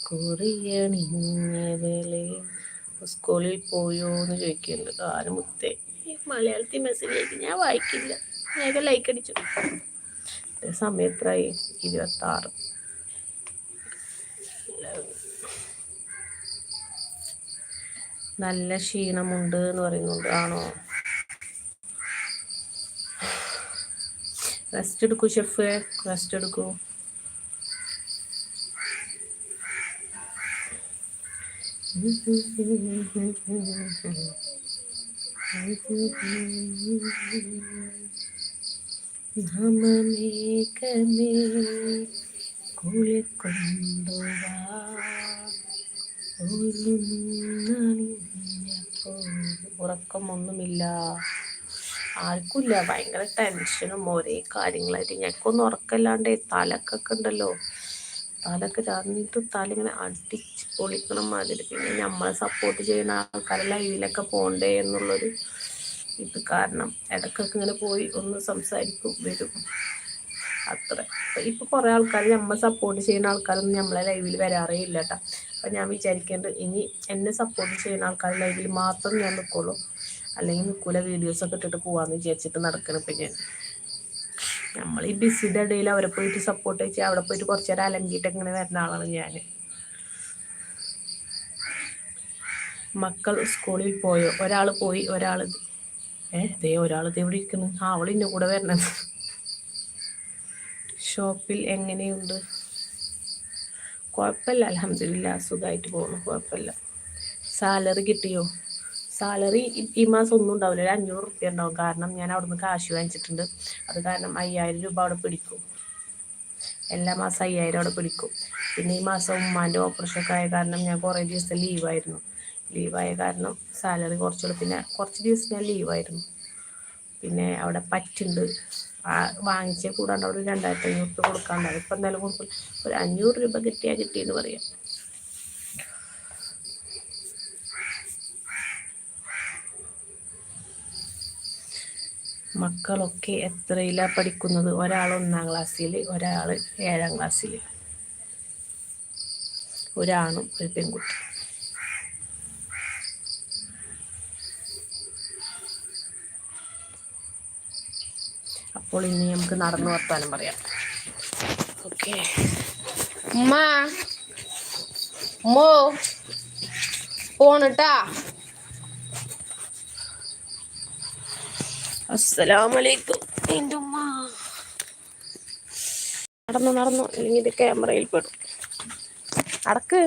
കുറിയണിഞ്ഞവളെ സ്കൂളിൽ പോയോ എന്ന് ചോദിക്കുന്നുണ്ട്. ആരും മുത്തേ മലയാളത്തിൽ മെസ്സേജ് അയക്കും, ഞാൻ വായിക്കില്ല. വേഗം ലൈക്ക് അടിച്ചു. സമയം എത്രയായി? 26. നല്ല ക്ഷീണമുണ്ട് എന്ന് പറയുന്നുണ്ട്. ആണോ? റെസ്റ്റ് എടുക്കൂ ഷെഫ്, റെസ്റ്റ് എടുക്കൂ. നാമമേഘമേ കുളിക്കൊണ്ടുവാ, ഉറക്കമൊന്നുമില്ല, ആർക്കുമില്ല. ഭയങ്കര ടെൻഷനും ഒരേ കാര്യങ്ങളായിട്ട്. ഞങ്ങൾക്കൊന്നും ഉറക്കമില്ലാണ്ട് തലക്കൊക്കെ ഉണ്ടല്ലോ, തലക്ക് രണ്ട് തല ഇങ്ങനെ അടിച്ച് പൊളിക്കണം മാതിരി. പിന്നെ നമ്മളെ സപ്പോർട്ട് ചെയ്യുന്ന ആൾക്കാരെ ലൈവിലൊക്കെ പോകണ്ടേ എന്നുള്ളൊരു ഇത് കാരണം ഇടയ്ക്കൊക്കെ ഇങ്ങനെ പോയി ഒന്ന് സംസാരിക്കും, വരും, അത്ര. ഇപ്പൊ കുറെ ആൾക്കാർ നമ്മളെ സപ്പോർട്ട് ചെയ്യുന്ന ആൾക്കാരൊന്നും നമ്മളെ ലൈവിൽ വരാറേ ഇല്ല കേട്ടോ. അപ്പൊ ഞാൻ വിചാരിക്കേണ്ടത് ഇനി എന്നെ സപ്പോർട്ട് ചെയ്യുന്ന ആൾക്കാർ ലൈവിൽ മാത്രം ഞാൻ നിൽക്കുള്ളൂ, അല്ലെങ്കിൽ നിൽക്കൂല, വീഡിയോസൊക്കെ ഇട്ടിട്ട് പോവാന്ന് വിചാരിച്ചിട്ട് നടക്കണം. ഇപ്പം നമ്മൾ ഈ ബിസിയുടെ ഇടയിൽ അവരെ പോയിട്ട് സപ്പോർട്ട് വെച്ചാൽ അവിടെ പോയിട്ട് കുറച്ച് നേരം അലങ്കിയിട്ട് ഇങ്ങനെ വരുന്ന ആളാണ് ഞാൻ. മക്കൾ സ്കൂളിൽ പോയോ? ഒരാൾ പോയി, ഒരാൾ ഒരാൾ ഇവിടെ ഇരിക്കുന്നു. അവൾ ഇന്നെ കൂടെ വരണത്. ഷോപ്പിൽ എങ്ങനെയുണ്ട്? കുഴപ്പമില്ല, അൽഹംദുലില്ലാ, സുഖമായിട്ട് പോകുന്നു, കുഴപ്പമില്ല. സാലറി കിട്ടിയോ? സാലറി ഈ മാസം ഒന്നും ഉണ്ടാവില്ല, 500 റുപ്യ ഉണ്ടാവും. കാരണം ഞാൻ അവിടുന്ന് കാശ് വാങ്ങിച്ചിട്ടുണ്ട്. അത് കാരണം 5000 രൂപ അവിടെ പിടിക്കും. എല്ലാ മാസം 5000 അവിടെ പിടിക്കും. പിന്നെ ഈ മാസം ഉമ്മാൻ്റെ ഓപ്പറേഷനൊക്കെ ആയ കാരണം ഞാൻ കുറേ ദിവസം ലീവായിരുന്നു. ലീവായ കാരണം സാലറി കുറച്ചുള്ളൂ. പിന്നെ കുറച്ച് ദിവസം ഞാൻ ലീവായിരുന്നു. പിന്നെ അവിടെ പറ്റുണ്ട്, വാങ്ങിച്ച കൂടാണ്ട് അവിടെ 2500 രൂപ കൊടുക്കാണ്ടാവും. ഇപ്പം എന്തായാലും കൊടുക്കും. ഒരു 500 രൂപ കിട്ടിയെന്ന് പറയാം. മക്കളൊക്കെ എത്രയിലാണ് പഠിക്കുന്നത്? ഒരാൾ 1-ാം ക്ലാസ്സിൽ, ഒരാൾ 7-ാം ക്ലാസ്സിൽ, ഒരാണും ഒരു പെൺകുട്ടി. അപ്പോൾ ഇനി നമുക്ക് നടന്നു വർത്താനം പറയാം. ഓക്കെ. ഉമ്മോ പോണട്ടാ. അസ്സലാമലൈക്കും. എൻ്റെ ഉമ്മ നടന്നു, അല്ലെങ്കിൽ ഇത് ക്യാമറയിൽ പെടും. അടക്ക്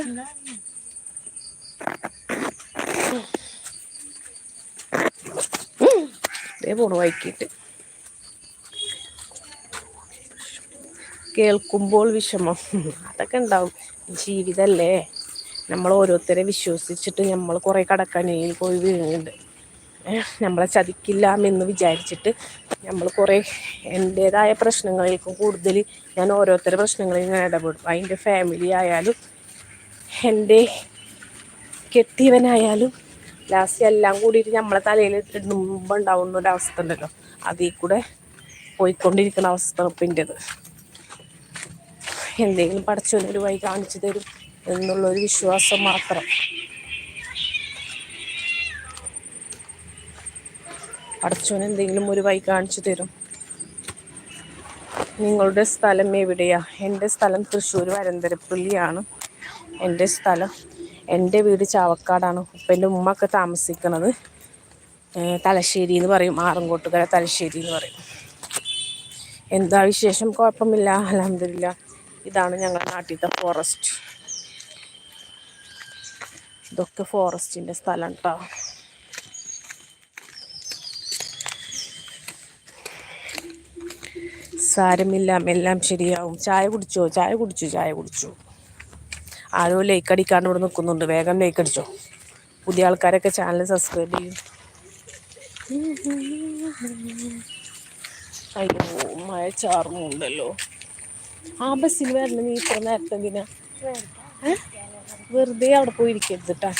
പോണു വൈകിട്ട്. കേൾക്കുമ്പോൾ വിഷമം അതൊക്കെ ഉണ്ടാവും, ജീവിതമല്ലേ. നമ്മൾ ഓരോരുത്തരെ വിശ്വസിച്ചിട്ട് നമ്മൾ കുറേ കടക്കണിയിൽ പോയി വീഴുന്നുണ്ട്. നമ്മളെ ചതിക്കില്ലാമെന്ന് വിചാരിച്ചിട്ട് നമ്മൾ കുറേ എൻ്റേതായ പ്രശ്നങ്ങളിലേക്കും കൂടുതൽ ഞാൻ ഓരോരുത്തരുടെ പ്രശ്നങ്ങളിൽ ഞാൻ ഇടപെടും. അതിൻ്റെ ഫാമിലി ആയാലും എൻ്റെ കെട്ടിയവനായാലും ലാസ്റ്റ് എല്ലാം കൂടിയിട്ട് നമ്മളെ തലയിൽ മുമ്പ് ഉണ്ടാവുന്ന ഒരവസ്ഥ ഉണ്ടല്ലോ, അതിൽ കൂടെ പോയിക്കൊണ്ടിരിക്കുന്ന അവസ്ഥ ഇപ്പം എൻ്റേത്. എന്തെങ്കിലും പടച്ചോനൊരു വഴി കാണിച്ചു തരും എന്നുള്ളൊരു വിശ്വാസം മാത്രം. പടച്ചോൻ എന്തെങ്കിലും ഒരു വഴി കാണിച്ചു തരും. നിങ്ങളുടെ സ്ഥലം എവിടെയാ? എൻ്റെ സ്ഥലം തൃശ്ശൂർ വരന്തരപ്പള്ളിയാണ് എൻ്റെ സ്ഥലം. എൻ്റെ വീട് ചാവക്കാടാണ്. ഉപ്പൻ്റെ ഉമ്മയൊക്കെ താമസിക്കുന്നത് തലശ്ശേരി എന്ന് പറയും, ആറങ്കോട്ടുകര തലശ്ശേരി എന്ന് പറയും. എന്താ വിശേഷം? കുഴപ്പമില്ല, അൽഹംദുലില്ലാ. ഇതാണ് ഞങ്ങളുടെ നാട്ടിലത്തെ ഫോറസ്റ്റ്. ഇതൊക്കെ ഫോറസ്റ്റിൻ്റെ സ്ഥലം കേട്ടോ. സാരമില്ല, എല്ലാം ശരിയാവും. ചായ കുടിച്ചു. ആരോ ലൈക്ക് അടിക്കാണ്ട് ഇവിടെ നിൽക്കുന്നുണ്ട്, വേഗം ലൈക്ക് അടിച്ചോ. പുതിയ ആൾക്കാരൊക്കെ ചാനൽ സബ്സ്ക്രൈബ് ചെയ്യും. അയ്യോ, മഴ ചാർന്നുണ്ടല്ലോ. ആ ബസ്സിൽ വരണം. നീ ഇത്ര നേരത്തെ എന്തിനാ? വെറുതെ അവിടെ പോയി ഇരിക്കരുത് കേട്ടാ.